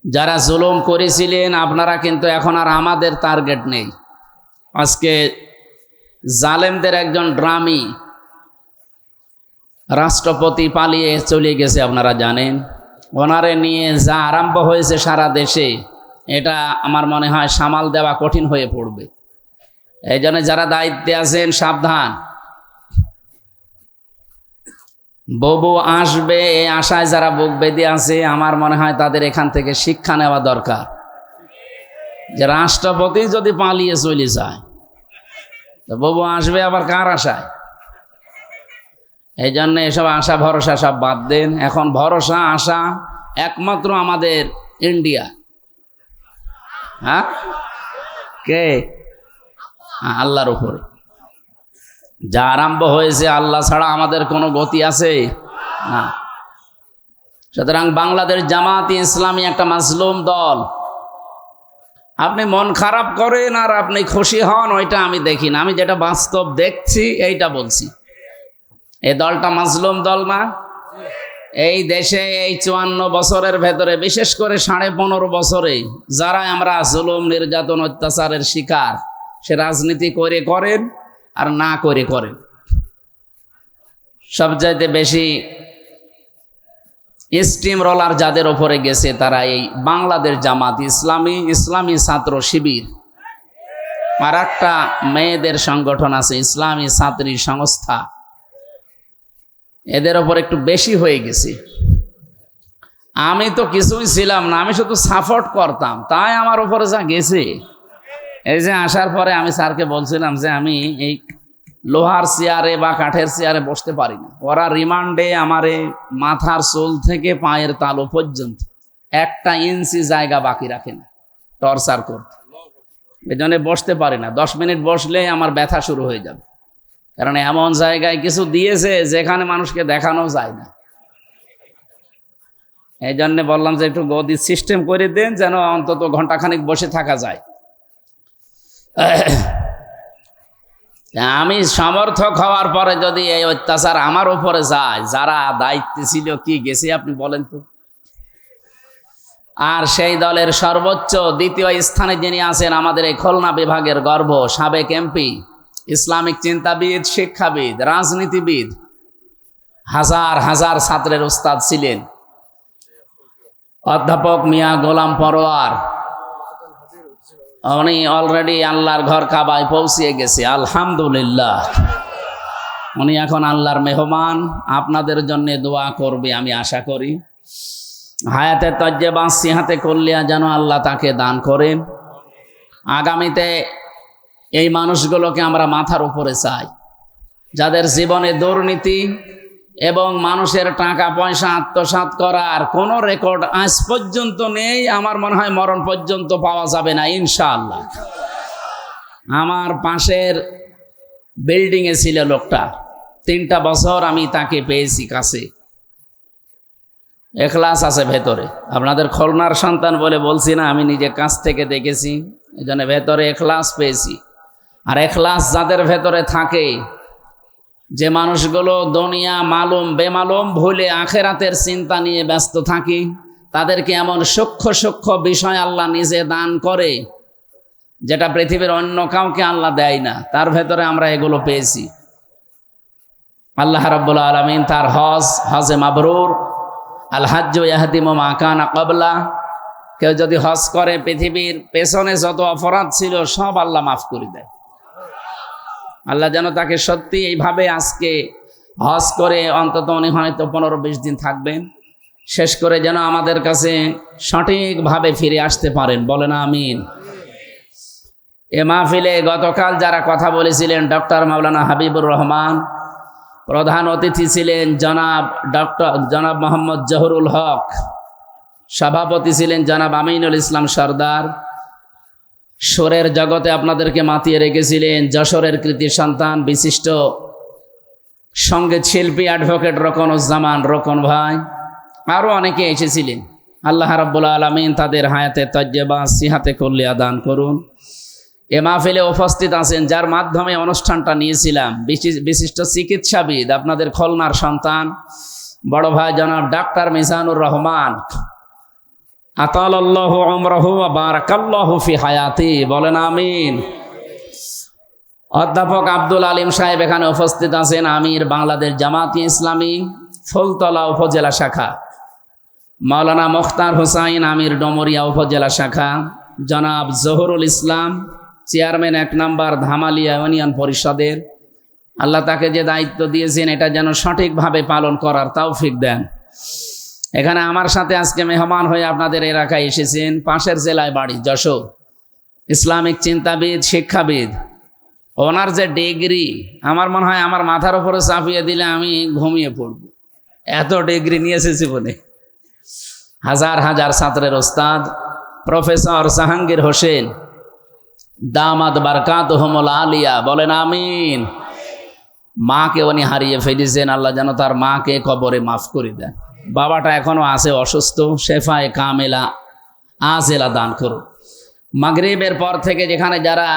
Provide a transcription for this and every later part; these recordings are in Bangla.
যারা জুলুম করেছিলেন আপনারা কিন্তু এখন আর আমাদের টার্গেট নেই। আজকে জালেমদের একজন ড্রামি রাষ্ট্রপতি পালিয়ে চলে গেছে, আপনারা জানেন। ওনারে নিয়ে যা আরম্ভ হয়েছে সারা দেশে, এটা আমার মনে হয় সামাল দেওয়া কঠিন হয়ে পড়বে। এই জন্য যারা দায়িত্বে আছেন সাবধান। ববু আসবে এই আশায় যারা বুক বেঁধে আছে, আমার মনে হয় তাদের এখান থেকে শিক্ষা নেওয়া দরকার যে রাষ্ট্রপতি যদি পালিয়ে চলে যায় তো ববু আসবে আবার কার আশায়? এই জন্য এসব আশা ভরসা সব বাদ দেন। এখন ভরসা আশা একমাত্র আমাদের ইন্ডিয়া। হ্যাঁ, কে? আল্লাহর উপরে। যা আরম্ভ হয়েছে আল্লাহ ছাড়া আমাদের কোনো গতি আছে না। সুতরাং বাংলাদেশ জামায়াতে ইসলামী একটা মাজলুম দল। আপনি মন খারাপ করেন আর আপনি খুশি হন, ওইটা আমি দেখি না। আমি যেটা বাস্তব দেখছি এইটা বলছি। এই দলটা মাজলুম দল না? এই দেশে এই 54 বছরের ভেতরে, বিশেষ করে 15.5 বছরে যারা আমরা জুলুম নির্যাতন অত্যাচারের শিকার, সে রাজনীতি করে করেন আর না করে করেন, সবচাইতে বেশি স্টিম রোলার যাদের ওপরে গেছে তারা এই বাংলাদেশ জামাত ইসলামী, ইসলামী ছাত্র শিবির, আর একটা মেয়েদের সংগঠন আছে ইসলামী ছাত্রী সংস্থা, এদের ওপর একটু বেশি হয়ে গেছে। আমি তো কিছুই ছিলাম না, আমি শুধু সাপোর্ট করতাম, তাই আমার উপরে যা গেছে। এই যে আসার পরে আমি স্যারকে বলছিলাম যে আমি এই লোহার চেয়ারে বা কাঠের চেয়ারে বসতে পারি না। ওরা রিমান্ডে আমারে মাথার চুল থেকে পায়ের তালু পর্যন্ত 1 ইঞ্চি জায়গা বাকি রাখে না, টর্চার করতে। এই জন্য বসতে পারি না। 10 মিনিট বসলে আমার ব্যথা শুরু হয়ে যাবে, কারণ এমন জায়গায় কিছু দিয়েছে যেখানে মানুষকে দেখানো যায় না। এই জন্য বললাম যে একটু গদি সিস্টেম করে দেন, যেন অন্তত ঘন্টাখানিক বসে থাকা যায়। আমি সমর্থক হওয়ার পরে যদি এই অত্যাচার আমার উপরে যায়, যারা দায়িত্বে ছিল কি গেছে আপনি বলেন তো? আর সেই দলের সর্বোচ্চ 2য় স্থানে যিনি আছেন, আমাদের এই খুলনা বিভাগের গর্ব, সাবেক এমপি, ইসলামিক চিন্তাবিদ, শিক্ষাবিদ, রাজনীতিবিদ, হাজার হাজার ছাত্রের উস্তাদ ছিলেন অধ্যাপক মিয়া গোলাম পরোয়ার। উনি অলরেডি আল্লাহর ঘর কাবায় পৌঁছিয়ে গেছে, আলহামদুলিল্লাহ। উনি এখন আল্লাহর মেহমান, আপনাদের জন্য দোয়া করবে আমি আশা করি। হায়াতে তজ্জেবা সিহাতে কল্লিয়া যেন আল্লাহ তাকে দান করেন। আগামীতে এই মানুষগুলোকে আমরা মাথার উপরে চাই, যাদের জীবনে দুর্নীতি এবং মানুষের টাকা পয়সা আত্মসাৎ করার কোনো রেকর্ড আজ পর্যন্ত নেই। আমার মনে হয় মরণ পর্যন্ত পাওয়া যাবে না ইনশাআল্লাহ। আমার পাশের বিল্ডিংয়ে ছিল লোকটা, 3টা বছর আমি তাকে পেয়েছি কাছে। এখলাস আছে ভেতরে। আপনাদের খুলনার সন্তান বলে বলছি না, আমি নিজে কাছ থেকে দেখেছি, এই জন্য ভেতরে এখলাস পেয়েছি। আর এখলাস যাদের ভেতরে থাকে, যে মানুষগুলো দুনিয়া মালুম বেমালুম ভুলে আখেরাতের চিন্তা নিয়ে ব্যস্ত থাকে, তাদেরকে এমন সূক্ষ্ম সূক্ষ্ম বিষয় আল্লাহ নিজে দান করে যেটা পৃথিবীর অন্য কাউকে আল্লাহ দেয় না। তার ভেতরে আমরা এগুলো পেয়েছি। আল্লাহ রাব্বুল আলামিন তার হজে মাবরুর, আল হাজ্জু ইয়াহদিমু মা কানা ক্বাবলা, কেউ যদি হজ করে পৃথিবীর পেছনে যত অপরাধ ছিল সব আল্লাহ মাফ করে দেয়। আল্লাহ যেন তাকে সত্যি এইভাবে আজকে হজ করে অন্তত উনি হয়তো 15-20 দিন থাকবেন, শেষ করে যেন আমাদের কাছে সঠিকভাবে ফিরে আসতে পারেন। বলেন আমিন। এ মাহফিলে গতকাল যারা কথা বলেছিলেন, ডক্টর মাওলানা হাবিবুর রহমান, প্রধান অতিথি ছিলেন জনাব মোহাম্মদ জহুরুল হক, সভাপতি ছিলেন জনাব আমিনুল ইসলাম সরদার। সুরের জগতে আপনাদেরকে মাতিয়ে রেখেছিলেন যশোরের কৃতি সন্তান, বিশিষ্ট সঙ্গীত শিল্পী অ্যাডভোকেট রোকনুজ্জামান রোকন ভাই, আরও অনেকে এসেছিলেন। আল্লাহ রাব্বুল আলামিন তাদের হায়াতে তজ্জেবা সিহাতে কল্লিয়া দান করুন। এ মাহফিলে উপস্থিত আছেন, যার মাধ্যমে অনুষ্ঠানটা নিয়েছিলাম, বিশিষ্ট চিকিৎসাবিদ, আপনাদের খুলনার সন্তান, বড় ভাই জনাব ডাক্তার মিজানুর রহমান। আতালাল্লাহু উমরাহু ওয়া বারাকাল্লাহু ফি হায়াতি, বলেন আমিন। অধ্যাপক আব্দুল আলিম সাহেব এখানে উপস্থিত আছেন, আমির বাংলাদেশ জামাতি ইসলামী ফুলতলা উপজেলা শাখা। মাওলানা মুখতার হোসাইন, আমির ডমরিয়া উপজেলা শাখা। জনাব জহুরুল ইসলাম, চেয়ারম্যান 1 নম্বর ধামালিয়া ইউনিয়ন পরিষদের। আল্লাহ তাকে যে দায়িত্ব দিয়েছেন এটা যেন সঠিকভাবে পালন করার তৌফিক দেন। এখানে আমার সাথে আজকে মেহমান হয়ে আপনাদের এলাকায় এসেছেন, পাশের জেলায় বাড়ি যশোর, ইসলামিক চিন্তাবিদ, শিক্ষাবিদ। ওনার যে ডিগ্রি, আমার মনে হয় আমার মাথার উপরে চাপিয়ে দিলে আমি ঘুমিয়ে পড়ব, এত ডিগ্রি নিয়েছে জীবনে। হাজার হাজার ছাত্রের ওস্তাদ প্রফেসর জাহাঙ্গীর হোসেন, দামাত বারকাতুহুমুল আলিয়া, বলেন আমিন। মাকে উনি হারিয়ে ফেলেছেন, আল্লাহ যেন তার মাকে কবরে মাফ করে দেন। বাবাটা এখনো আছে অসুস্থ, শেফায়ে কামেলা আজেলা দান করুন। মাগরিবের পর থেকে যেখানে যারা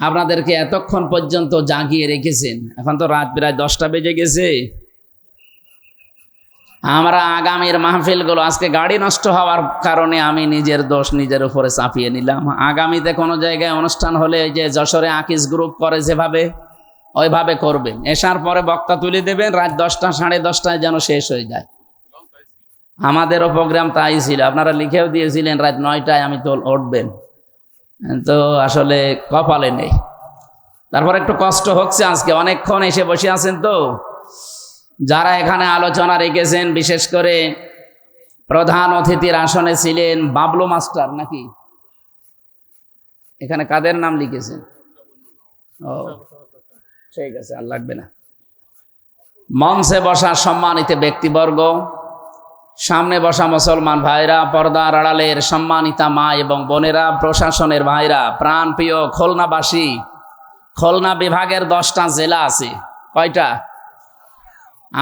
আপনাদেরকে এতক্ষণ পর্যন্ত জাগিয়ে রেখেছেন, এখন তো রাত প্রায় 10টা বেজে গেছে। আমরা আগামীর মাহফিলগুলো, আজকে গাড়ি নষ্ট হওয়ার কারণে আমি নিজের দোষ নিজের উপরে চাপিয়ে নিলাম। আগামীতে কোনো জায়গায় অনুষ্ঠান হলে ওই যে যশোরে আকিস গ্রুপ করে যেভাবে, ওইভাবে করবেন। এসার পরে বক্তা তুলে দেবেন, রাত 10টা 10:30টায় যেন শেষ হয়ে যায়। আমাদেরও প্রোগ্রাম তাই ছিল, আপনারা লিখেও দিয়েছিলেন রাত 9টায় আমি তো উঠবেন, তো আসলে কপালে নেই। তারপর একটু কষ্ট হচ্ছে, আজকে অনেকক্ষণ এসে বসে আছেন। তো যারা এখানে আলোচনা রেখেছেন, বিশেষ করে প্রধান অতিথির আসনে ছিলেন বাবলু মাস্টার, নাকি এখানে কাদের নাম লিখেছেন? ও ঠিক আছে, আর লাগবে না। মঞ্চে বসা সম্মানিত ব্যক্তিবর্গ, সামনে বসা মুসলমান ভাইরা, পর্দার আড়ালের সম্মানিতা মা এবং বোনেরা, প্রশাসনের ভাইরা, প্রাণপ্রিয় খুলনাবাসী। খুলনা বিভাগের 10টা জেলা আছে। কয়টা?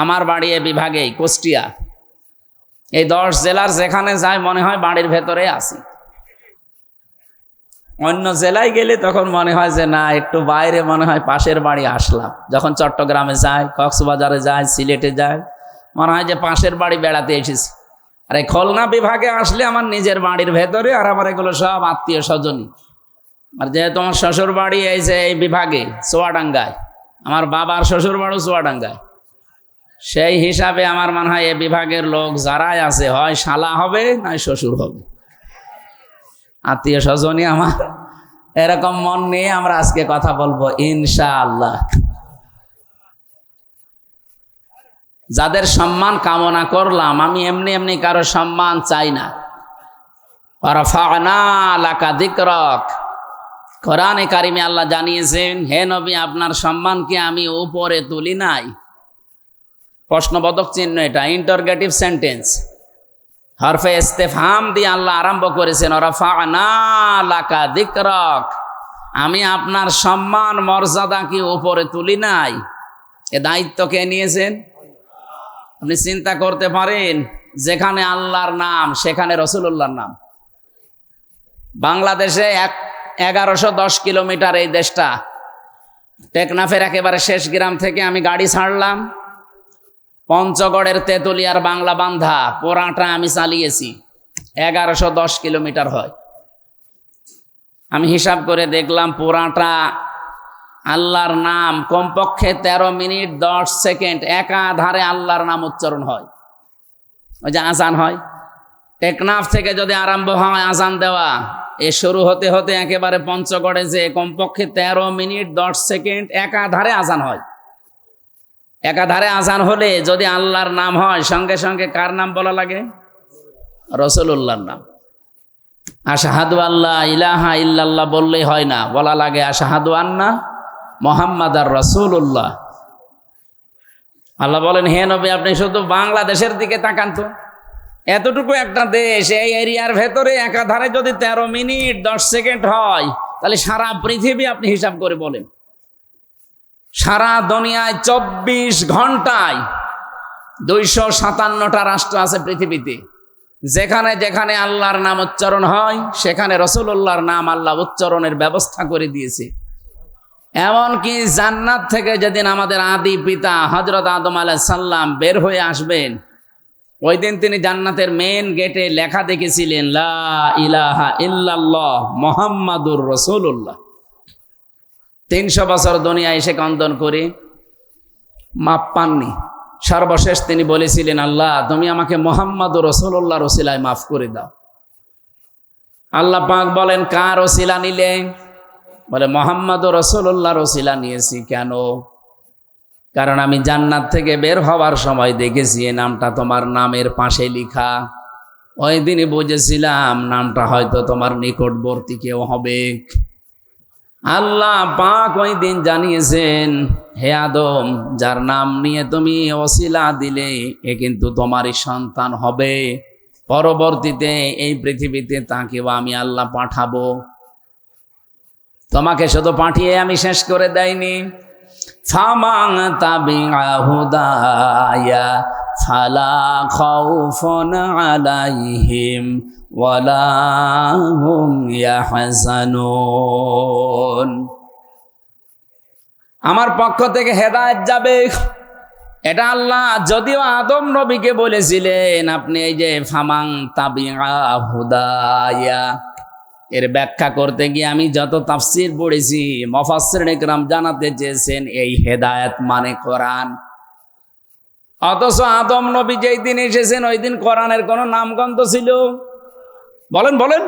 আমার বাড়ি এ বিভাগে কুষ্টিয়া। এই 10 জেলার যেখানে যায় মনে হয় বাড়ির ভেতরে আছি। অন্য জেলায় গেলে তখন মনে হয় যে না, একটু বাইরে মনে হয় পাশের বাড়ি আসলাম। যখন চট্টগ্রামে যায়, কক্সবাজারে যায়, সিলেটে যায়, মনে হয় যে পাশের বাড়ি বেড়াতে এসেছি। আর এই খুলনা বিভাগে আসলে আমার নিজের বাড়ির ভেতরে, আর আমার এগুলো সব আত্মীয় স্বজনই। আর যেহেতু আমার শ্বশুর বাড়ি এই যে এই বিভাগে চুয়াডাঙ্গায়, আমার বাবার শ্বশুর বাড়ি চুয়াডাঙ্গায়, সেই হিসাবে আমার মনে হয় এই বিভাগের লোক যারাই আছে হয় শালা হবে নয় শ্বশুর হবে, আত্মীয় স্বজনই আমার। এরকম মন নিয়ে আমরা আজকে কথা বলবো ইনশাআল্লাহ। যাদের সম্মান কামনা করলাম, আমি এমনি এমনি কারো সম্মান চাই না। ওয়ারাফা'না লাকা যিকরাক, কোরআনে কারিমে আল্লাহ জানিয়েছেন, হে নবী আপনার সম্মানকে আমি উপরে তুলি নাই। প্রশ্নবোধক চিহ্ন, এটা ইন্টারগেটিভ সেন্টেন্স, হরফে ইস্তেফহাম দিয়ে আল্লাহ আরম্ভ করেছেন, ওয়ারাফা'না লাকা যিকরাক, আমি আপনার সম্মান মর্যাদা কি উপরে তুলি নাই। এ দায়িত্ব কে নিয়েছেন? আপনি চিন্তা করতে পারেন, যেখানে আল্লাহর নাম সেখানে রাসূলুল্লাহর নাম। বাংলাদেশে 1110 কিলোমিটার এই দেশটা। টেকনাফের একেবারে শেষ গ্রাম থেকে আমি গাড়ি ছাড়লাম, পঞ্চগড়ের তেতুলিয়ার বাংলা বান্ধা পোরাটা আমি চালিয়েছি। 1110 কিলোমিটার হয়। আমি হিসাব করে দেখলাম পোরাটা আল্লাহর নাম কমপক্ষে 13 মিনিট 10 সেকেন্ড একাধারে আল্লাহর নাম উচ্চারণ হয়। ওই যে আজান হয়, টেকনাফ থেকে যদি আরম্ভ হয় আজান দেওয়া, এ শুরু হতে হতে একেবারে পঞ্চগড়ে যে কমপক্ষে 13 মিনিট 10 সেকেন্ড একাধারে আজান হয়। একাধারে আজান হলে যদি আল্লাহর নাম হয়, সঙ্গে সঙ্গে কার নাম বলা লাগে? রাসূলুল্লাহর নাম। আশহাদু আল্লা ইলাহা ইল্লাল্লাহ বললেই হয় না, বলা লাগে আশহাদু আন্না মুহাম্মাদার রাসূলুল্লাহ। আল্লাহ বলেন, হে নবী আপনি শুধু বাংলাদেশের দিকে তাকান তো, এতটুকু একটা দেশ, এই এরিয়ার ভেতরে একাধারে যদি 13 মিনিট 10 সেকেন্ড হয়, তাহলে সারা পৃথিবী আপনি হিসাব করে বলেন, সারা দুনিয়ায় 24 ঘন্টায় 257টা রাষ্ট্র আছে পৃথিবীতে। যেখানে যেখানে আল্লাহর নাম উচ্চারণ হয়, সেখানে রাসূলুল্লাহর নাম আল্লাহ উচ্চারণের ব্যবস্থা করে দিয়েছে। এমনকি জান্নাত থেকে যেদিন আমাদের আদি পিতা হযরত আদম আলাইহিস সালাম বের হয়ে আসবেন, ওই দিন তিনি জান্নাতের মেন গেটে লেখা দেখেছিলেন, লা ইলাহা ইল্লাল্লাহ মুহাম্মাদুর রাসূলুল্লাহ। 300 বছর দুনিয়ায় এসে কন্দন করে মাপ পাননি। সর্বশেষ তিনি বলেছিলেন, আল্লাহ তুমি আমাকে মুহাম্মাদুর রাসূলুল্লাহর ওসিলায় মাফ করে দাও। আল্লাহ পাক বলেন, কার ওসিলা নিলে? বলে মুহাম্মাদুর রাসূলুল্লাহর ওসিলা নিয়েছি। কেন? কারণ আমি জান্নাত থেকে বের হওয়ার সময় দেখেছি এই নামটা তোমার নামের পাশে লেখা। ওই দিনই বুঝেছিলাম নামটা হয়তো তোমার নিকটবর্তী কেউ হবে। আল্লাহ পাক ওই দিন জানিয়েছেন, হে আদম, যার নাম নিয়ে তুমি ওসিলা দিলে এ কিন্তু তোমারই সন্তান হবে। পরবর্তীতে এই পৃথিবীতে তাকেও আমি আল্লাহ পাঠাবো। তোমাকে শুধু পাঠিয়ে আমি শেষ করে দেয়নি। ফামান তাবিআ হুদায়া ফালা খাউফুন আলাইহিম ওয়ালা হুম ইয়াহজানুন। আমার পক্ষ থেকে হেদায়েত যাবে, এটা আল্লাহ যদিও আদম নবীকে বলেছিলেন। আপনি এই যে ফামান তাবিআ হুদায়া, এর ব্যাখ্যা করতে গিয়ে আমি যত তাফসীর পড়েছি, মুফাসসিরিন ইকরাম জানাতে চেয়েছেন এই হেদায়েত মানে কোরআন। অথচ আদম নবী যেই দিন এসেছেন ওই দিন কোরআনের কোনো নামগন্ধ ছিল? বলেন বলেন।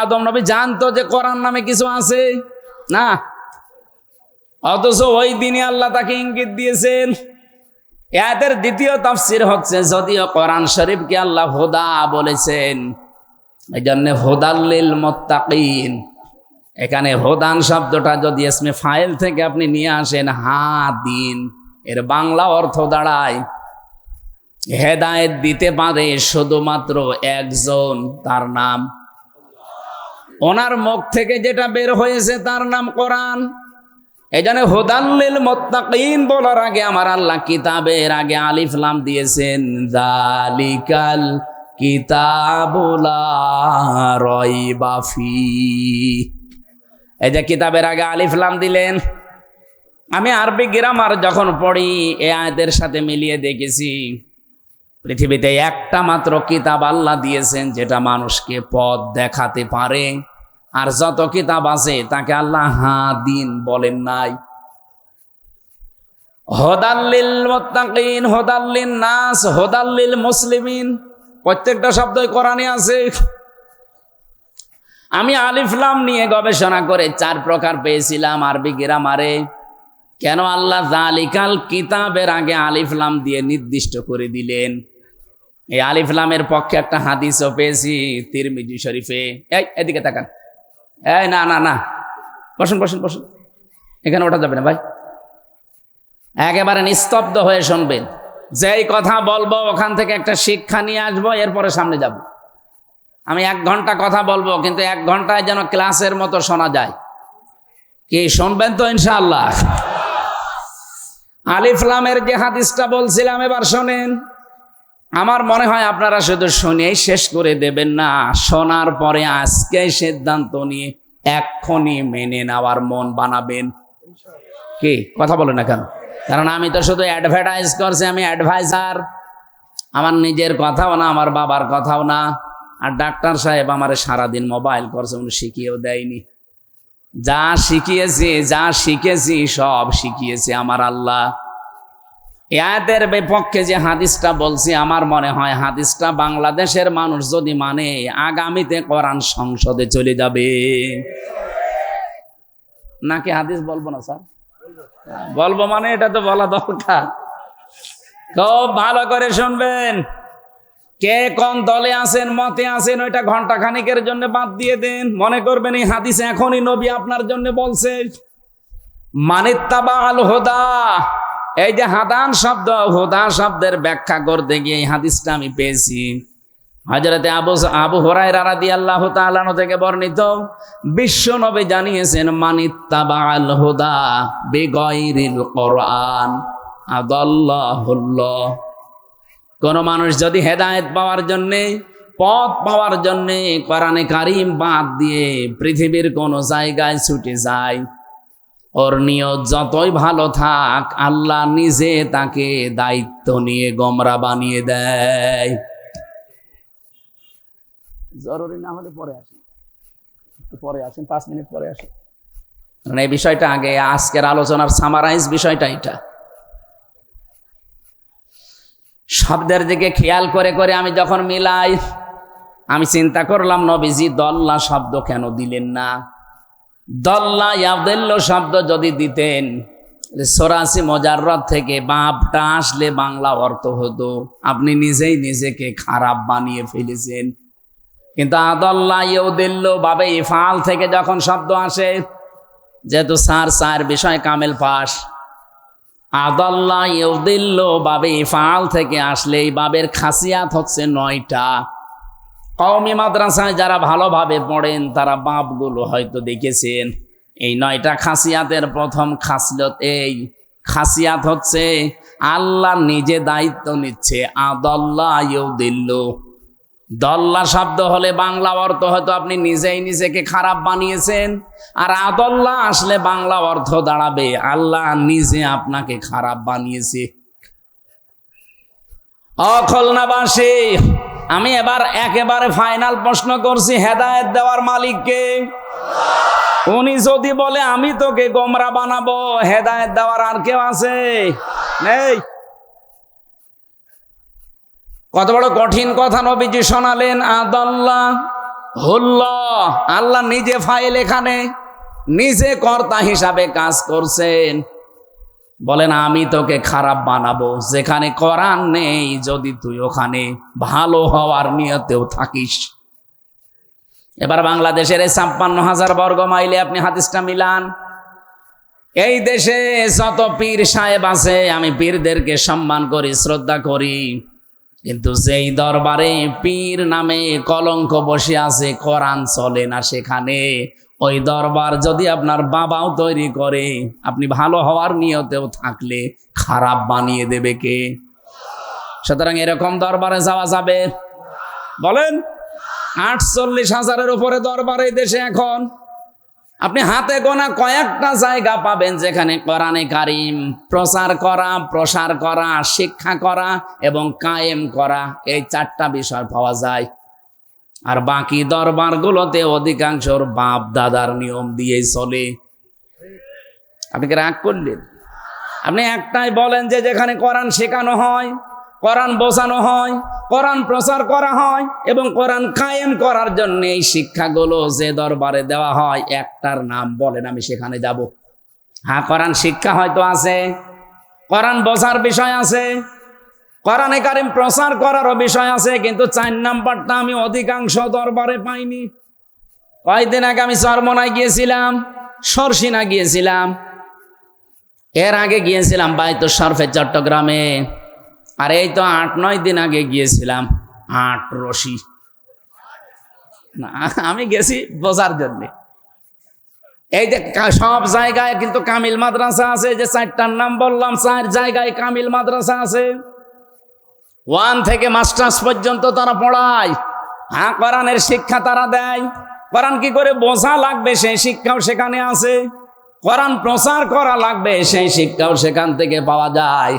আদম নবী জানতো যে কোরআন নামে কিছু আছে? না। অথচ ওই দিনই আল্লাহ তাকে ইঙ্গিত দিয়েছেন। এদের দ্বিতীয় তাফসীর হচ্ছে, যদিও কোরআন শরীফকে আল্লাহ হুদা বলেছেন, এই জন্য হুদাল্লিল মুত্তাকিন। এখানে হুদান শব্দটা যদি ইসমে ফাইল থেকে আপনি নিয়ে আসেন হাদিন, এর বাংলা অর্থ দাঁড়ায় হেদায়েত দিতে পারে শুধুমাত্র একজন, তার নাম। ওনার মুখ থেকে যেটা বের হয়েছে তার নাম কোরআন। এই জন্য হুদাল্লিল মুত্তাকিন বলার আগে আমার আল্লাহ কিতাবের আগে আলিফ লাম দিয়েছেন, যালিকাল কিতাবু লা রাইবা ফীহ। এই যে কিতাবের আগে আলিফ লাম দিলেন। আমি আরবি গ্রামার যখন পড়ি এই আয়াতের সাথে মিলিয়ে দেখেছি, পৃথিবীতে একটা মাত্র কিতাব আল্লাহ দিয়েছেন যেটা মানুষকে পথ দেখাতে পারে, আর যত কিতাব আছে তাকে আল্লাহ হাদিন বলেন নাই। হুদাল্লিল মুত্তাকিন, হুদাল্লিন নাস, হুদাল্লিল মুসলিমিন, প্রত্যেকটা শব্দই কোরআনে আছে। আমি আলিফ লাম নিয়ে গবেষণা করে 4 প্রকার পেয়েছিলাম আরবি গ্রামারে। কেন আল্লাহ যালিকাল কিতাবের আগে আলিফ লাম দিয়ে নির্দিষ্ট করে দিলেন? এই আলিফ লামের পক্ষে একটা হাদিসও পেয়েছি তিরমিজি শরীফে। এই এদিকে তাকান। এই না না না, বসুন বসুন বসুন, এখানে ওঠা যাবে না ভাই। একেবারে নিস্তব্ধ হয়ে শুনবেন। যেই কথা বলবো ওখান থেকে একটা শিক্ষা নিয়ে আসবো, এরপরে সামনে যাব। আমি 1 ঘন্টা কথা বলবো, কিন্তু 1 ঘন্টায় যেন ক্লাসের মতো শোনা যায়। কি শুনবেন তো ইনশাআল্লাহ? আলিফ লামের যে হাদিসটা বলছিলাম এবার শোনেন। আমার মনে হয় আপনারা শুধু শুনেই শেষ করে দেবেন না, শোনার পরে আজকে সিদ্ধান্ত নিয়ে এক্ষুনি মেনে নেওয়ার মন বানাবেন। কি কথা বলেন না কেন? কারণ আমি তো শুধু অ্যাডভার্টাইজ করছি, আমি অ্যাডভাইজার। আমার নিজের কথাও না, আমার বাবার কথাও না। আর ডাক্তার সাহেব আমারে সারাদিন মোবাইল করছে, উনি শিখিয়েও দেয়নি। যা শিখিয়েছি, যা শিখেছি সব শিখিয়েছি আমার আল্লাহ। এদের বিপক্ষে যে হাদিসটা বলছি, আমার মনে হয় হাদিসটা বাংলাদেশের মানুষ যদি মানে, আগামীতে কোরআন সংসদে চলে যাবে। নাকি হাদিস বলবো না স্যার? বলবো মানে এটা তো বলা দরকার। খুব ভালো করে শুনবেন। কে কোন দলে আছেন, মতে আছেন, ওইটা ঘন্টা খানিকের জন্য বাদ দিয়ে দেন। মনে করবেন এই হাদিস এখনই নবী আপনার জন্য বলছে। মানিত্তাবাল হুদা, এই যে হাদান শব্দ, হুদা শব্দের ব্যাখ্যা করতে গিয়ে এই হাদিসটা আমি পেয়েছি হযরতে আবু হুরায়রা রাদিয়াল্লাহু তাআলা আনহু থেকে বর্ণিত। বিশ্ব নবী জানিয়েছেন, মানিত্তাবাল হুদা বিগাইরিল কোরআন আদাল্লাহুল্লাহ। কোন মানুষ যদি হেদায়েত পাওয়ার জন্যে, পথ পাওয়ার জন্যে কোরআনে কারীম বাদ দিয়ে পৃথিবীর কোন জায়গায় ছুটে যায়, ওর নিয়ত যতই ভালো থাক, আল্লাহ নিজে তাকে দায়িত্ব নিয়ে গোমরা বানিয়ে দেয়। জরুরি না হলে পরে আসেন, পরে আসেন, 5 মিনিট পরে আসেন। এই বিষয়টা আগে, আজকের আলোচনার সামারাইজ বিষয়টা এটা। শব্দের দিকে খেয়াল করে করে আমি যখন মিলাই, আমি চিন্তা করলাম নবীজি দল্লা শব্দ কেন দিলেন না? দল্লা ইয়াদিল্লু শব্দ যদি দিতেন, 84 মুজাররদ থেকে বাপটা আসলে বাংলা অর্থ হতো আপনি নিজেই নিজেকে খারাপ বানিয়ে ফেলেছেন। কিন্তু আদল্লা ইয়াদিল্লু বাবে ইফআল থেকে যখন শব্দ আসে, যেহেতু সার বিষয় কামেল পাস, আদাল্লাহ ইউদিল্লু বাবে ইফআল থেকে আসলে এই বাবের খাসিয়াত হচ্ছে 9টা। কওমি মাদ্রাসায় যারা ভালোভাবে পড়েন তারা বাপগুলো হয়তো দেখেছেন। এই 9টা খাসিয়াতের প্রথম খাসিয়ত, এই খাসিয়াত হচ্ছে আল্লাহ নিজে দায়িত্ব নিচ্ছে। আদাল্লাহ ইউদিল্লু, দল্লা শব্দ হলে বাংলা অর্থ হয়তো আপনি নিজেই নিজেকে খারাপ বানিয়েছেন, আর আদল্লা আসলে বাংলা অর্থ দাঁড়াবে আল্লাহ নিজে আপনাকে খারাপ বানিয়েছে। খুলনাবাসী, আমি এবার একেবারে ফাইনাল প্রশ্ন করছি, হেদায়েত দেওয়ার মালিককে? উনি যদি বলে আমি তোকে গোমরা বানাবো, হেদায়েত দেওয়ার আর কেউ আছে? নেই। কত বড় কঠিন কথা নবীজি শোনালেন। আদাল্লাহ হুল্লাহ, আল্লাহ নিজে ফাইল, এখানে নিজে কর্তা হিসাবে কাজ করছেন। বলেন আমি তোকে খারাপ বানাবো, যেখানে কোরআন নেই, যদি তুই ওখানে ভালো হওয়ার নিয়তেও থাকিস। এবার বাংলাদেশের 56,000 বর্গ মাইলে আপনি হাদিসটা মিলান। এই দেশে যত পীর সাহেব আছে, আমি পীরদেরকে সম্মান করি, শ্রদ্ধা করি, কিন্তু যেই দরবারে পীর নামে কলঙ্ক বসে আছে, কোরআন চলে না সেখানে, ওই দরবার যদি আপনার বাবাও তৈরি করে, আপনি ভালো হওয়ার নিয়তেও থাকলে খারাপ বানিয়ে দেবে কে? সুতরাং এরকম দরবারে যাওয়া যাবে? বলেন। 48,000-এর উপরে দরবার এই দেশে এখন। আপনি হাতে গোনা কয়েকটা জায়গা পাবেন যেখানে কোরআনে কারিম প্রসার করা, শিক্ষা করা এবং কায়েম করা, এই 4টা বিষয় পাওয়া যায়। আর বাকি দরবারগুলোতে অধিকাংশর বাপ দাদার নিয়ম দিয়েই চলে। আপনি কি রাগ করলেন? আপনি একটাই বলেন যে যেখানে কোরআন শেখানো হয়, কোরআন বোঝানো হয়, কোরআন প্রচার করা হয় এবং কোরআন কায়েম করার জন্য এই শিক্ষাগুলো যে দরবারে দেওয়া হয়, একটার নাম বলেন, আমি সেখানে যাব। হ্যাঁ, কোরআন শিক্ষা হয়তো আছে, কোরআন বোঝার বিষয় আছে, কোরআনে কারিম প্রচার করারও বিষয় আছে, কিন্তু 4 নাম্বারটা আমি অধিকাংশ দরবারে পাইনি। কয়েকদিন আগে আমি চরমনায় গিয়েছিলাম, সরসিনা গিয়েছিলাম, এর আগে গিয়েছিলাম বায়তুল শরফে চট্টগ্রামে, আর এই তো 8-9 দিন আগে গিয়েছিলাম আটরশি। আমি গেছি বোঝার জন্যে। এই যে সব জায়গায় কিন্তু কামিল মাদ্রাসা আছে, যে 4টার নাম বললাম, 4 জায়গায় কামিল মাদ্রাসা আছে। 1 থেকে মাস্টার্স পর্যন্ত তারা পড়ায়। হ্যাঁ, কোরআনের শিক্ষা তারা দেয়। কোরআন কি করে বোঝা লাগবে সেই শিক্ষাও সেখানে আছে। কোরআন প্রচার করা লাগবে সেই শিক্ষাও সেখান থেকে পাওয়া যায়।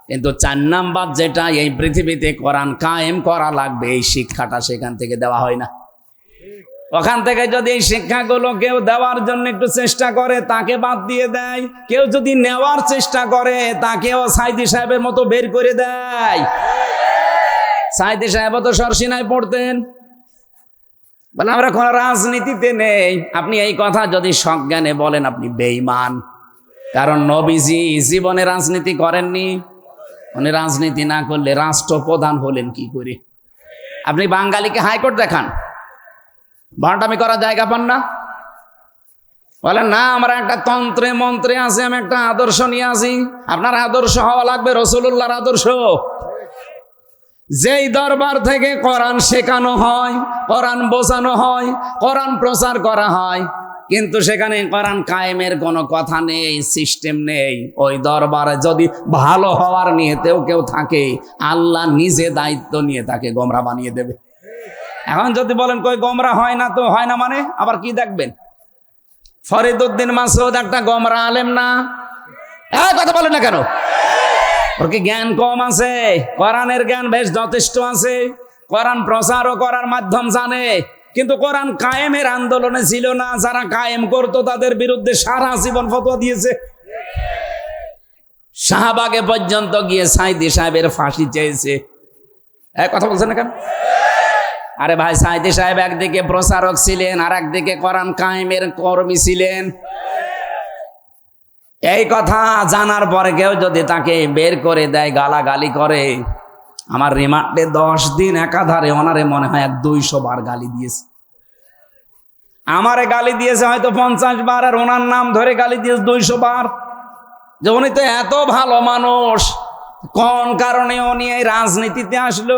কিন্তু 4 নাম্বার যেটা, এই পৃথিবীতে কোরআন কায়েম করা লাগবে, এই শিক্ষাটা সেখান থেকে দেওয়া হয় না। ওখান থেকে যদি এই শিক্ষাগুলো কেউ দেওয়ার জন্য একটু চেষ্টা করে, তাকে বাদ দিয়ে দেয়। কেউ যদি নেওয়ার চেষ্টা করে, তাকেও সাইদি সাহেবের মতো বের করে দেয়। সাইদি সাহেব তো সরসিনায় পড়তেন, বলে আমরা কোনো রাজনীতিতে নেই। আপনি এই কথা যদি সজ্ঞানে বলেন, আপনি বেঈমান। কারণ নবীজি জীবনে রাজনীতি করেননি। উনি রাজনীতি না করলে রাষ্ট্রপ্রধান হলেন কি করে? আপনি বাঙালিকে হাইকোর্ট দেখান, ভাটামি করার জায়গা পান না। বলেন না, আমরা একটা তন্ত্রে মন্ত্রে আছি, আমি একটা আদর্শ নিয়ে আসি। আপনার আদর্শ হওয়া লাগবে রাসূলুল্লাহর আদর্শ। যেই দরবার থেকে কোরআন শেখানো হয়, কোরআন বোঝানো হয়, কোরআন প্রচার করা হয়, কিন্তু সেখানে কোরআন কায়েমের কোনো কথা নেই, সিস্টেম নেই, ওই দরবারে যদি ভালো হওয়ার নিয়েতেও কেউ থাকে, আল্লাহ নিজে দায়িত্ব নিয়ে তাকে গোমরা বানিয়ে দেবে। এখন যদি বলেন কই গোমরা হয় না, তো হয় না মানে আবার কি দেখবেন? ফরিদউদ্দিন মাসউদ একটা গোমরা আলেম না? কথা বলেন না কেন? ওর কি জ্ঞান কম আছে? কোরআনের জ্ঞান বেশ যথেষ্ট আছে, কোরআন প্রচারও করার মাধ্যম জানে, কিন্তু কোরআন কায়েমের আন্দোলনে ছিল না। যারা কায়েম করতো তাদের বিরুদ্ধে সারা জীবন ফতোয়া দিয়েছে। শাহবাগে পর্যন্ত গিয়ে সাইদি সাহেবের ফাঁসি চেয়েছে। কথা বলছেন না কেন? আরে ভাই, সাইদি সাহেব একদিকে প্রচারক ছিলেন আর একদিকে কোরআন কায়েমের কর্মী ছিলেন। এই কথা জানার পরে কেউ যদি তাকে বের করে দেয়, গালাগালি করে, আমার রিমান্ডে 10 দিন একাধারে ওনারে মনে হয় 200 বার গালি দিয়েছে। আমারে গালি দিয়েছে হয়তো 50 বার, আর ওনার নাম ধরে গালি দিয়েছে 200 বার। যে উনি তো এত ভালো মানুষ, কোন কারণে উনি এই রাজনীতিতে আসলো?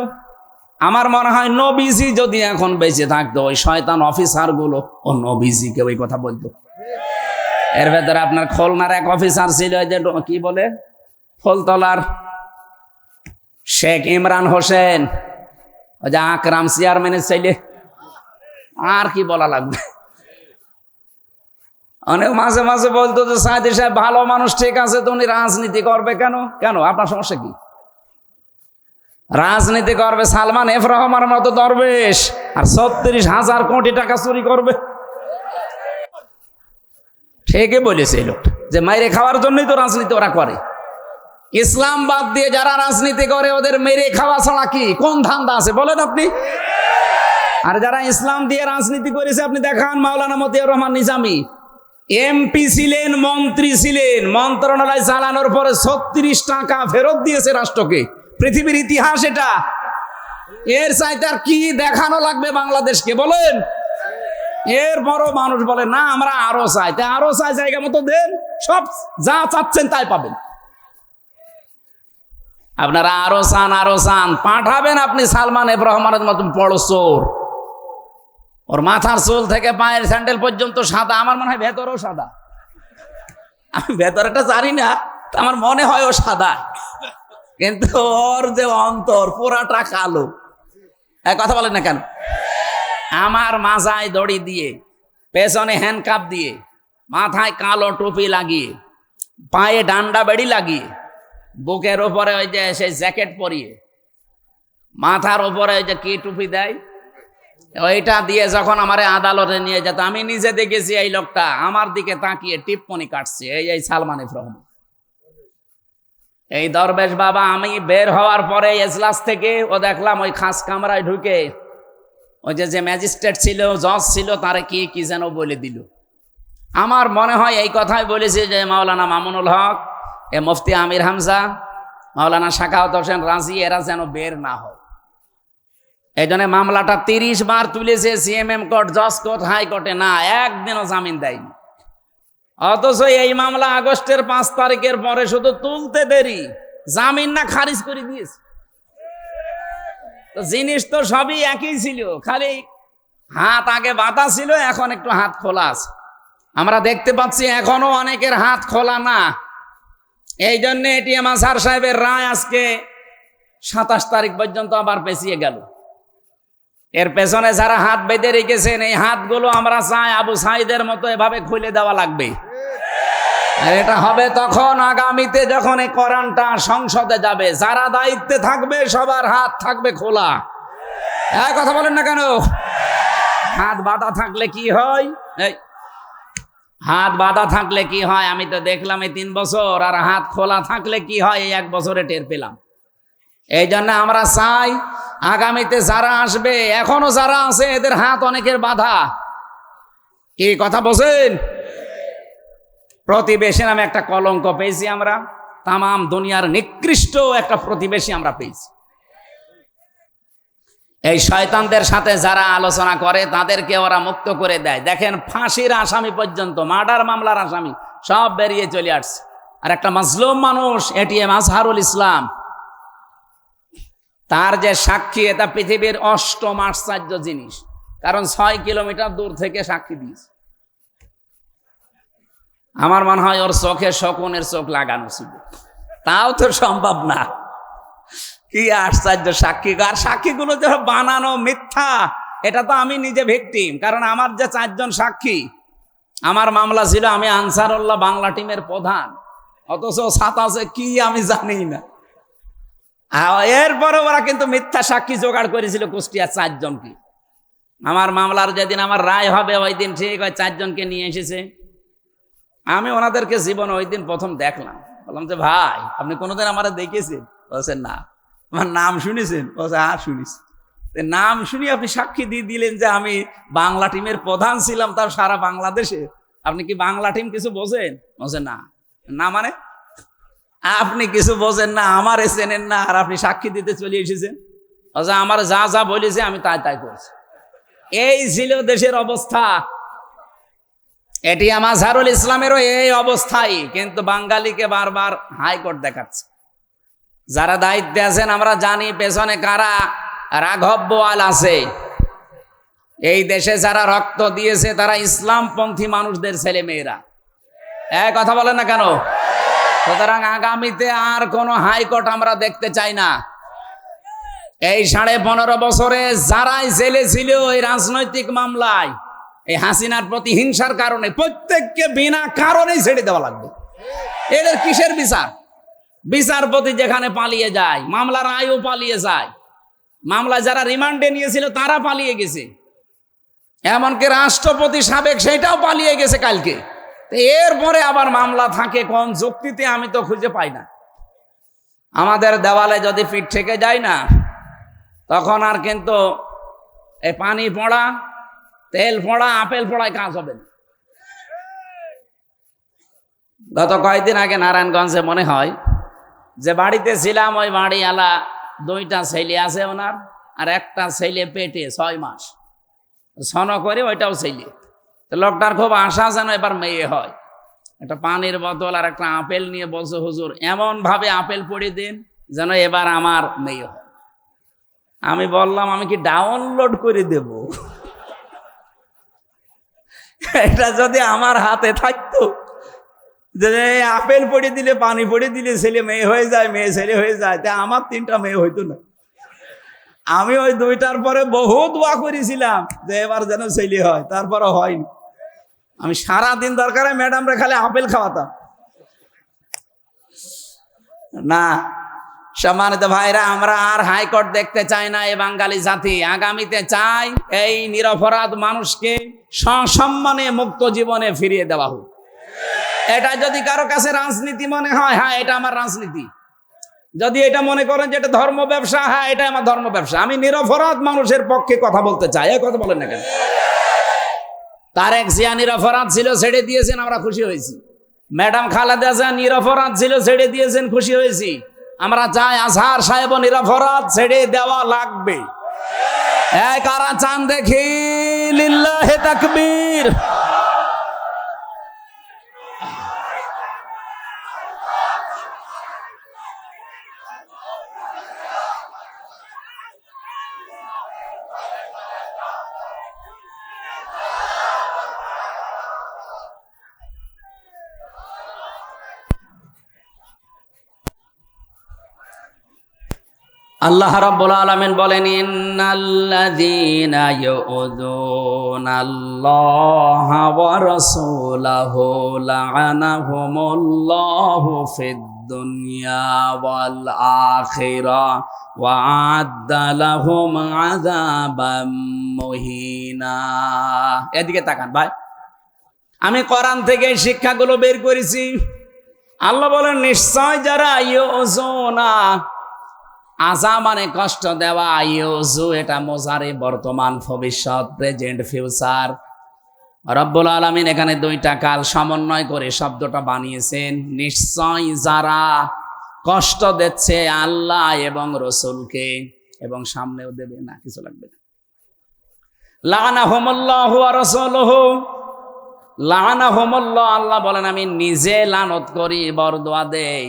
আমার মনে হয় নবীজি যদি এখন বেঁচে থাকতো, ওই শয়তান অফিসার গুলো ও নবীজিকে ওই কথা বলতো। এর ভেতরে আপনার খুলনার এক অফিসার ছিল, যে কি বলে, ফুলতলার শেখ ইমরান হোসেন, ওই যে আকরাম চেয়ারম্যানের ছেলে। আর কি বলা লাগবে? অনেক মাঝে মাঝে বলতো যে সাইদি সাহেব ভালো মানুষ, ঠিক আছে, তো উনি রাজনীতি করবে কেন? কেন আপনার সমস্যা কি? রাজনীতি করবে সালমান এফ রহমানের মতো দরবেশ, আর 36,000 কোটি টাকা চুরি করবে। ঠিকই বলেছে এই লোকটা, যে মেরে খাওয়ার জন্যই তো রাজনীতি ওরা করে। ইসলাম বাদ দিয়ে যারা রাজনীতি করে, ওদের মেরে খাওয়া ছাড়া কি কোন ধান্দা আছে বলেন আপনি? আর যারা ইসলাম দিয়ে রাজনীতি করেছে, আপনি দেখান। মাওলানা মতিয়ার রহমান নিজামী এমপি ছিলেন, মন্ত্রী ছিলেন, মন্ত্রণালয় চালানোর পরে 36 টাকা ফেরত দিয়েছে রাষ্ট্রকে। পৃথিবীর ইতিহাস এটা। এর চাইতে আর কি দেখানো লাগবে বাংলাদেশকে বলেন? এর বড় মানুষ বলে না আমরা আরো চাই, আরো চাই, জায়গা মতো দেন, সব যা চাচ্ছেন তাই পাবেন। আপনারা আরো চান, পাঠাবেন আপনি সালমান এফ রহমানের মতন বড় চোর। ওর মাথার চুল থেকে পায়ের স্যান্ডেল পর্যন্ত সাদা, আমার মনে হয় ভেতরেও সাদা। আমি ভেতরটা জানি না, আমার মনে হয় ও সাদা, কিন্তু ওর যে অন্তর পুরাটা কালো। কথা বলেন না কেন? আমার মাথায় দড়ি দিয়ে, পেছনে হ্যান্ডকাপ দিয়ে, মাথায় কালো টুপি লাগিয়ে, পায়ে ডান্ডা বেড়ি লাগিয়ে, বুকের উপরে ওই যে সেই জ্যাকেট পরিয়ে, মাথার উপরে ওই যে কি টুপি দেয়, ওইটা দিয়ে যখন আমারে আদালতে নিয়ে যেত, আমি নিজে দেখেছি এই লোকটা আমার দিকে তাকিয়ে টিপ্পনি কাটছে। এই সালমান এফ রহমান, এই দরবেশ বাবা। আমি বের হওয়ার পরে এজলাস থেকে ও দেখলাম ওই খাস কামরায় ঢুকে ওই যে ম্যাজিস্ট্রেট ছিল, জজ ছিল, তারে কি যেন বলে দিল। আমার মনে হয় এই কথাই বলেছে যে মাওলানা মামুনুল হক, মুফতি আমির হামজা, মাওলানা শাখাওয়াত হোসেন রাজি, এরা যেন বের না হয়। এই জন্য মামলাটা 30 বার তুলেছে, সিএমএম কোর্ট, জজ কোর্ট, হাইকোর্টে, না একদিনও জামিন দেয়নি। অথচ এই মামলা আগস্টের 5 তারিখের পরে শুধু তুলতে দেরি, জামিন না খারিজ করে দিয়েছে। তো জিনিস তো সবই একই ছিল, খালি হাত আগে বাঁধা ছিল, এখন একটু হাত খোলা আছে। আমরা দেখতে পাচ্ছি এখনো অনেকের হাত খোলা না। এই জন্য এটিএম আজহার সাহেবের রায় আজকে 27 তারিখ পর্যন্ত আবার পেছিয়ে গেল। এর পেছনে যারা হাত বেঁধে রেখেছেন, এই হাতগুলো আমরা চাই আবু সাইদের মতো এভাবে খুলে দেওয়া লাগবে। আর এটা হবে তখন আগামীতে যখন এই কোরআনটা সংসদে যাবে, যারা দায়িত্বে থাকবে সবার হাত থাকবে খোলা। কথা বলেন না কেন? হাত বাঁধা থাকলে কি হয়? হাত বাঁধা থাকলে কি হয় আমি তো দেখলাম এই 3 বছর, আর হাত খোলা থাকলে কি হয় এই 1 বছরে টের পেলাম। এই জন্য আমরা চাই আগামীতে যারা আসবে, এখনো যারা আছে, এদের হাত অনেকের বাঁধা। কি কথা বলছেন? প্রতিবেশী নামে একটা কলঙ্ক পেয়েছি আমরা, তামাম দুনিয়ার নিকৃষ্ট একটা প্রতিবেশী আমরা পেয়েছি। এই শয়তানদের সাথে যারা আলোচনা করে তাদেরকে ওরা মুক্ত করে দেয়। দেখেন, ফাঁসির আসামি পর্যন্ত, মার্ডার মামলার আসামি সব বেরিয়ে চলে আসছে। আর একটা মাজলুম মানুষ, এটিএম আজহারুল ইসলাম, তার যে সাক্ষী, এটা পৃথিবীর 8ম আশ্চর্য জিনিস, কারণ 6 কিলোমিটার দূর থেকে সাক্ষী দিয়েছে। আমার মনে হয় ওর চোখে শকুনের চোখ লাগানো ছিল, তাও তো সম্ভব না। কি আশ্চর্য সাক্ষী! আর সাক্ষীগুলো যে বানানো, মিথ্যা, এটা তো আমি নিজে ভিকটিম। কারণ আমার যে 4 জন সাক্ষী, আমার মামলা ছিল আমি আনসারুল্লাহ বাংলা টিমের প্রধান, অথচ ছাতা আছে কি আমি জানি না। এরপরে ওরা কিন্তু মিথ্যা সাক্ষী জোগাড় করেছিল কুষ্টিয়া 4 জনকে। আমার মামলার যেদিন আমার রায় হবে ওই দিন ঠিক ওই 4 জনকে নিয়ে এসেছে। আমি ওনাদেরকে জীবনে ওই দিন প্রথম দেখলাম। বললাম যে ভাই আপনি কোনোদিন আমার দেখেছেন? বলছেন না। আমার নাম শুনেছেন? বলছে হ্যাঁ শুনিস। নাম শুনি আপনি সাক্ষী দিয়ে দিলেন যে আমি বাংলা টিমের প্রধান ছিলাম, তার সারা বাংলাদেশে। আপনি কি বাংলা টিম কিছু বোঝেন? বলছেন না। না মানে আপনি কিছু বোঝেন না, আমারে চেনেন না, আর আপনি সাক্ষী দিতে চলে এসেছেন? বলছে আমার যা যা বলেছে আমি তাই তাই করছি। এই ছিল দেশের অবস্থা। এটি মাযহারুল ইসলামেরও এই অবস্থাই, কিন্তু বাঙালিকে বারবার হাইকোর্ট দেখাচ্ছে। যারা দায়িত্বে আছেন আমরা জানি পেছনে কারা। রাঘব বোয়াল আছে। এই দেশে যারা রক্ত দিয়েছে তারা ইসলামপন্থী মানুষদের ছেলে মেয়েরা। কথা বলেন না কেন? সুতরাং আগামীতে আর কোনো হাইকোর্ট আমরা দেখতে চাই না। এই 15.5 বছরে যারাই জেলে ছিল এই রাজনৈতিক মামলায়, এই হাসিনার প্রতি হিংসার কারণে প্রত্যেককে বিনা কারণেই ছেড়ে দেওয়া লাগবে। এদের কিসের বিচার? বিচারপতি যেখানে পালিয়ে যায়, মামলার রায়ও পালিয়ে যায়। মামলায় যারা রিমান্ডে নিয়েছিল তারা পালিয়ে গেছে, এমনকি রাষ্ট্রপতি সাবেক সেটাও পালিয়ে গেছে কালকে। এরপরে আবার মামলা থাকে কোন যুক্তিতে আমি তো খুঁজে পাই না। আমাদের দেওয়ালে যদি পিঠ থেকে যায় না, তখন আর কিন্তু এই পানি পড়া, তেল পড়া, আপেল পড়ায় কাজ হবে না। গত কয়েকদিন আগে নারায়ণগঞ্জে মনে হয় যে বাড়িতে ছিলাম, ওই বাড়িওয়ালা 2টা ছেলে আছে ওনার, আর একটা ছেলে পেটে 6 মাস ছন করে, ওইটাও ছেলে। তো লোকটার খুব আশা যেন এবার মেয়ে হয়। একটা পানির বোতল আর একটা আপেল নিয়ে বলছে হুজুর এমন ভাবে আপেল পড়ে দিন যেন এবার আমার মেয়ে হয়। আমি বললাম আমি কি ডাউনলোড করে দেব? এটা যদি আমার হাতে থাকতো যে আপেল পড়ে দিলে, পানি পড়ে দিলে ছেলে মেয়ে হয়ে যায়, মেয়ে ছেলে হয়ে যায়, তা আমার 3টা মেয়ে হইতো না। আমি ওই 2টার পরে বহু দোয়া করেছিলাম যে এবার যেন ছেলে হয়, তারপরে হয়নি। আমি সারাদিন দরকারে ম্যাডামরা খালি আপেল খাওয়াতাম না। সম্মানিত ভাইরা, আমরা আর হাইকোর্ট দেখতে চাই না। এই বাঙালি জাতি আগামীতে চাই এই নিরপরাধ মানুষকে সসম্মানে মুক্ত জীবনে ফিরিয়ে দেওয়া হোক। এটা যদি কারো কাছে রাজনীতি মনে হয়, হ্যাঁ এটা আমার রাজনীতি। যদি এটা মনে করেন যে এটা ধর্ম ব্যবসা, হ্যাঁ এটা আমার ধর্ম ব্যবসা। আমি নিরপরাধ মানুষের পক্ষে কথা বলতে চাই। এই কথা বলেন না কেন? তারেক জিয়া নিরপরাধ ছিল, ছেড়ে দিয়েছেন, আমরা খুশি হয়েছি। ম্যাডাম খালেদা জিয়া নিরপরাধ ছিল, ছেড়ে দিয়েছেন, খুশি হয়েছি। আমরা চাই আজহার সাহেব নিরপরাধ, ছেড়ে দেওয়া লাগবে। কারা চান দেখি? লিল্লাহে তাকবীর। আল্লাহ রাব্বুল আলামিন বলেন ইন্নাল্লাযীনা ইউযুনাল্লাহা ওয়া রাসূলাহু লা'আনাহুমুল্লাহু ফিদ দুনিয়া ওয়াল আখিরাহ ওয়া আ'আদ্দা লাহুম আযাবাম মুহিনা। এদিকে তাকান ভাই, আমি কোরআন থেকে শিক্ষাগুলো বের করেছি। আল্লাহ বলেন নিশ্চয় যারা ইউযুনা, আযা মানে কষ্ট দেওয়া, ইউযু এটা মুজারে বর্তমান, ভবিষ্যৎ, প্রেজেন্ট, ফিউচার। রব্বুল আলামিন এখানে 2টা কাল সমন্বয় করে শব্দটা বানিয়েছেন। নিশ্চয় যারা কষ্ট দিচ্ছে আল্লাহ এবং রসুলকে, এবং সামনেও দেবে না, কিছু লাগবে না। লা'আনাহুমুল্লাহু ওয়া রাসূলুহু, লা'আনাহুমুল্লাহ, আল্লাহ বলেন আমি নিজে লানত করি, বরদোয়া দেই।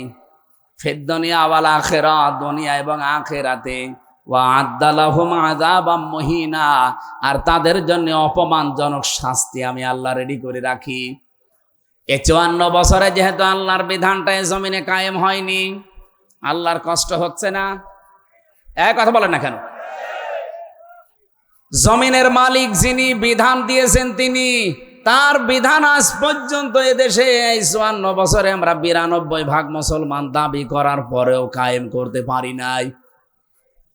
ফিদ দুনিয়া ওয়াল আখিরাহ, দুনিয়া এবং আখিরাতে। ওয়া আ'আদ্দা লাহুম আযাবাম মুহিনা, আর তাদের জন্য অপমানজনক শাস্তি আমি আল্লাহ রেডি করে রাখি। এই 54 বছরে যেহেতু আল্লাহর বিধানটা এই জমিনে কায়েম হয়নি, আল্লাহর কষ্ট হচ্ছে না? কথা বলেন না কেন? জমিনের মালিক যিনি, বিধান দিয়েছেন তিনি, তার বিধান আজ পর্যন্ত এদেশে এই ৫৪ বছরে আমরা ৯২% মুসলমান দাবি করার পরেও কায়েম করতে পারি নাই।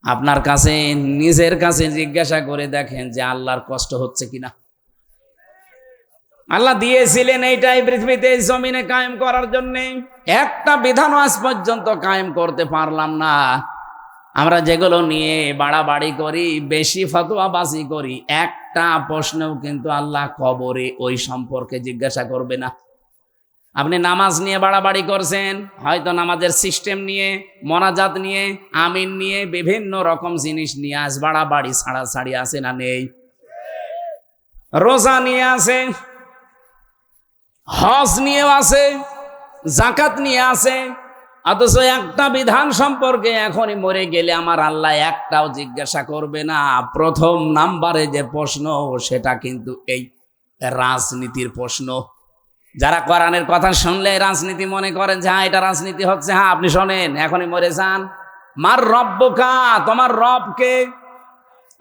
আপনার কাছে নিজের কাছে জিজ্ঞাসা করে দেখেন যে আল্লাহর কষ্ট হচ্ছে কিনা। আল্লাহ দিয়েছিলেন এইটাই পৃথিবীতে এই জমিনে কায়েম করার জন্য, একটা বিধান আজ পর্যন্ত কায়েম করতে পারলাম না। আমরা যেগুলো নিয়ে বাড়াবাড়ি করি, বেশি ফতোয়াবাজি করি, একটা প্রশ্নও কিন্তু আল্লাহ কবরে ওই সম্পর্কে জিজ্ঞাসা করবে না। আপনি নামাজ নিয়ে বাড়াবাড়ি করছেন, হয়তো নামাজের সিস্টেম নিয়ে, মোনাজাত নিয়ে, আমিন নিয়ে, বিভিন্ন রকম জিনিস নিয়ে আজ বাড়াবাড়ি ছাড়াছাড়ি আছে না নেই? রোজা নিয়ে আছে, হজ নিয়েও আছে, জাকাত নিয়ে আছে, অথচ একটা বিধান সম্পর্কে এখনই মরে গেলে আমার আল্লাহ একটাও জিজ্ঞাসা করবে না। প্রথম নাম্বারে যে প্রশ্ন সেটা কিন্তু এই রাজনীতির প্রশ্ন। যারা কোরআনের কথা শুনলে রাজনীতি মনে করেন যে হ্যাঁ এটা রাজনীতি হচ্ছে, হ্যাঁ আপনি শোনেন, এখনই মরে যান। মার রব্বুকা, তোমার রবকে।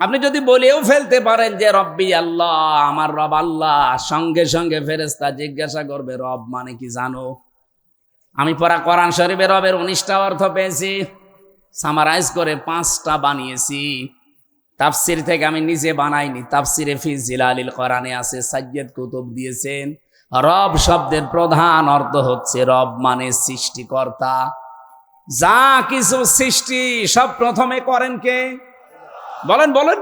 আপনি যদি বলেও ফেলতে পারেন যে রব্বি আল্লাহ, আমার রব আল্লাহ, সঙ্গে সঙ্গে ফেরেশতা জিজ্ঞাসা করবে রব মানে কি জানো? আমি পড়া কোরআন শরীফের রবের ১৯টা অর্থ পেয়েছি, সামারাইজ করে 5টা বানিয়েছি। তাফসির থেকে আমি নিজে বানাইনি, তাফসিরে ফি জিলালিল কোরআনে আছে, সাইয়্যিদ কুতুব দিয়েছেন। রব শব্দের প্রধান অর্থ হচ্ছে রব মানে সৃষ্টিকর্তা। যা কিছু সৃষ্টি সব প্রথমে করেন কে? বলেন বলেন।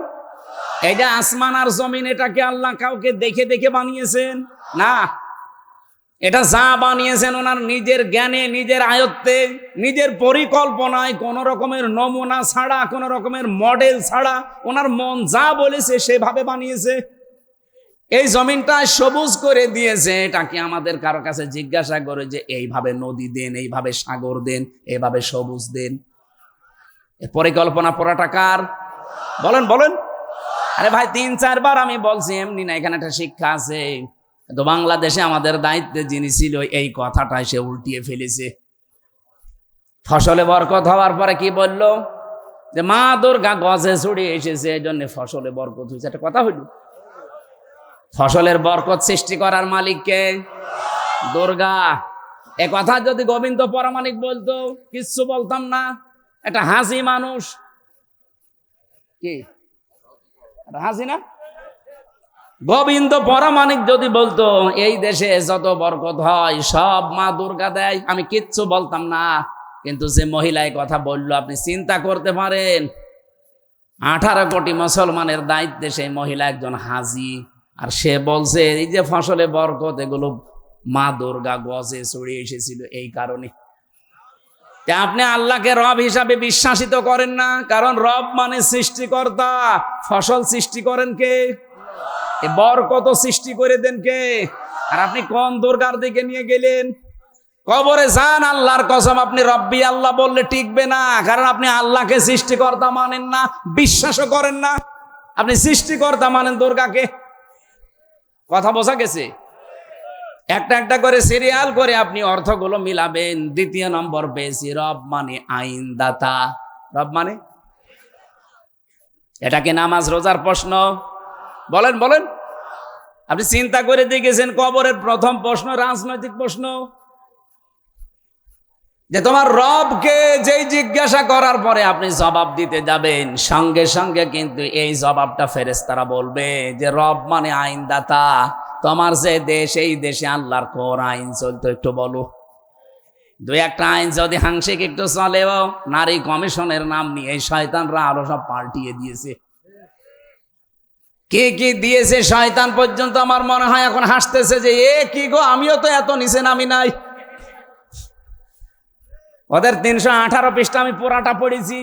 এই যে আসমান আর জমিন, এটাকে আল্লাহ কাউকে দেখে দেখে বানিয়েছেন না। এটা যা বানিয়েছেন ওনার নিজের জ্ঞানে, নিজের আয়ত্তে, নিজের পরিকল্পনায়, কোন রকমের নমুনা ছাড়া, কোন রকমের মডেল ছাড়া ওনার মন যা বলেছে সেভাবে বানিয়েছে। এই জমিনটা সবুজ করে দিয়েছে, এটাকে আমাদের কারো কাছে জিজ্ঞাসা করে যে এইভাবে নদী দেন, এইভাবে সাগর দেন, এইভাবে সবুজ দেন, পরিকল্পনা পুরাটা কার? বলেন বলেন। আরে ভাই ৩-৪ বার আমি বলছি, এমনি না, এখানে একটা শিক্ষা আছে। তো বাংলাদেশে আমাদের দায়িত্বে যিনি ছিল এই কথাটাই সে উল্টিয়ে ফেলেছে। ফসলে বরকত হওয়ার পরে কি বলল? যে মা দুর্গা গজে ছড়িয়ে এসেছে, এই জন্য ফসলে বরকত হয়েছে। একটা কথা হইল, ফসলের বরকত সৃষ্টি করার মালিককে? দুর্গা। এ কথা যদি গোবিন্দ পরামানিক বলতো কিচ্ছু বলতাম না। এটা হাসি মানুষ, কি হাসি না? গোবিন্দ পরামানিক যদি বলতো এই দেশে যত বরকত হয় সব মা দুর্গা দেয়, আমি কিচ্ছু বলতাম না। কিন্তু যে মহিলায় কথা বললো, আপনি চিন্তা করতে পারেন, 18 কোটি মুসলমানের দায়িত্বে সেই মহিলা একজন হাজি, আর সে বলছে এই যে ফসলে বরকত, এগুলো মা দুর্গা গজে ছড়িয়ে এসেছিল এই কারণে। আপনি আল্লাহকে রব হিসাবে বিশ্বাসিত করেন না, কারণ রব মানে সৃষ্টিকর্তা। ফসল সৃষ্টি করেন কে? বরকত সৃষ্টি করে দেন কে? আর আপনি কোন দুর্গার দিকে নিয়ে গেলেন? কবরে যান, আল্লাহর কসম আপনি রব্বি আল্লাহ বললে টিকবে না, কারণ আপনি আল্লাহকে সৃষ্টিকর্তা মানেন না, বিশ্বাসও করেন না। আপনি সৃষ্টিকর্তা মানেন দুর্গাকে। কথা বোঝা গেছে? একটা একটা করে সিরিয়াল করে আপনি অর্থগুলো মিলাবেন। ২য় নম্বর পেয়েছি, রব মানে আইনদাতা। রব মানে, এটা কি নামাজ রোজার প্রশ্ন? বলেন বলেন। আপনি চিন্তা করে দেখেছেন কবরের প্রথম প্রশ্ন রাজনৈতিক প্রশ্ন? যে তোমার রবকে যেই জিজ্ঞাসা করার পরে আপনি জবাব দিতে যাবেন, সঙ্গে সঙ্গে কিন্তু এই জবাবটা ফেরেশতারা বলবে যে রব মানে আইনদাতা। তোমার যে দেশ, এই দেশে আল্লাহর কোন আইন চলতো একটু বলো। 2-1টা আইন যদি হাংসিক একটু চলেও, নারী কমিশনের নাম নিয়ে এই শয়তানরা আরো সব পাল্টিয়ে দিয়েছে। কে কি দিয়েছে শয়তান পর্যন্ত আমার মনে হয় এখন হাসতেছে যে এ কি গো, আমিও তো এত নিচে নামি নাই। ওদের 318 পৃষ্ঠা আমি পুরাটা পড়েছি।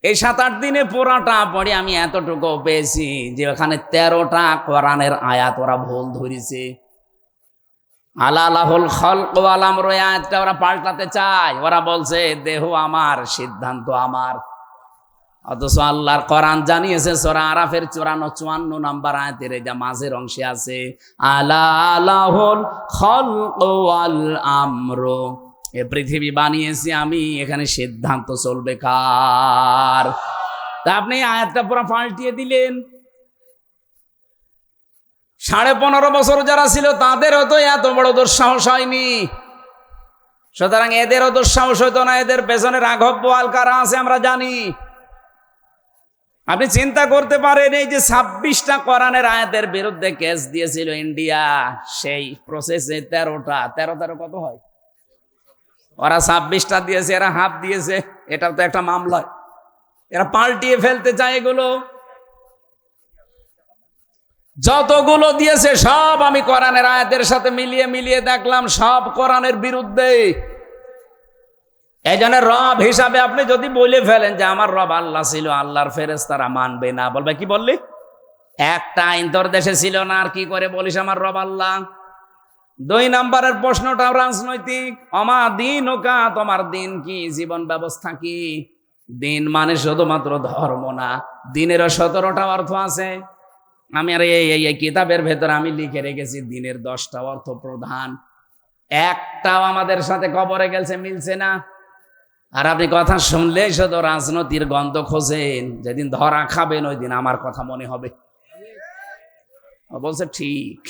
এই 7-8 দিনে পুরাটা পড়ে আমি এতটুকু পেয়েছি যে ওখানে 13টা কোরআনের আয়াত ওরা ভুল ধরেছে। আলালাহুল খালক ওয়াল আমর আয়াতটা ওরা পাল্টাতে চায়। ওরা বলছে দেহ আমার, সিদ্ধান্ত আমার। অথচ আল্লাহর কোরআন জানিয়েছে সূরা আরাফের 54 নম্বর আয়াতের এই যে মাঝের অংশে আছে আলালাহুল খালক ওয়াল আমর, এ পৃথিবী বানিয়েছি আমি, এখানে সিদ্ধান্ত চলবে কার? তা আপনি আয়াতটা পুরো পাল্টিয়ে দিলেন। 15.5 বছর যারা ছিল তাদেরও তো এত বড় দুঃসাহস হয়নি। সুতরাং এদেরও দুঃসাহস হইতো না। এদের পেছনে রাঘব বোয়াল কারা আছে আমরা জানি। আপনি চিন্তা করতে পারেন, এই যে 26টা কোরআনের আয়াতের বিরুদ্ধে কেস দিয়েছিল ইন্ডিয়া, সেই প্রসেসে 13 কত হয়? ওরা 26টা দিয়েছে, এরা হাফ দিয়েছে। এটাও তো একটা মামলা। এরা পাল্টিয়ে ফেলতে চায় এগুলো। যতগুলো দিয়েছে সব আমি কোরআনের আয়াতের সাথে মিলিয়ে মিলিয়ে দেখলাম, সব কোরআনের বিরুদ্ধে। এই জন্য রব হিসাবে আপনি যদি বলে ফেলেন যে আমার রব আল্লাহ ছিল, আল্লাহর ফেরেশতারা মানবে না। বলবে কি বললি? একটা আইন তোর দেশে ছিল না, আর কি করে বলিস আমার রব আল্লাহ? 2 নম্বরের প্রশ্নটাও রাজনৈতিক। আমা দিন ওকা, তোমার দিন কি, জীবন ব্যবস্থা কি? দিন মানে শুধুমাত্র ধর্ম না, দিনেরও 17টা অর্থ আছে। আমি আর এই কিতাবের ভেতরে আমি লিখে রেখেছি দিনের 10টা অর্থ প্রধান। একটাও আমাদের সাথে কবরে গেছে মিলছে না। আর আপনি কথা শুনলেই শুধু রাজনীতির গন্ধ খোঁজেন। যেদিন ধরা খাবেন ওই দিন আমার কথা মনে হবে। বলছে ঠিক।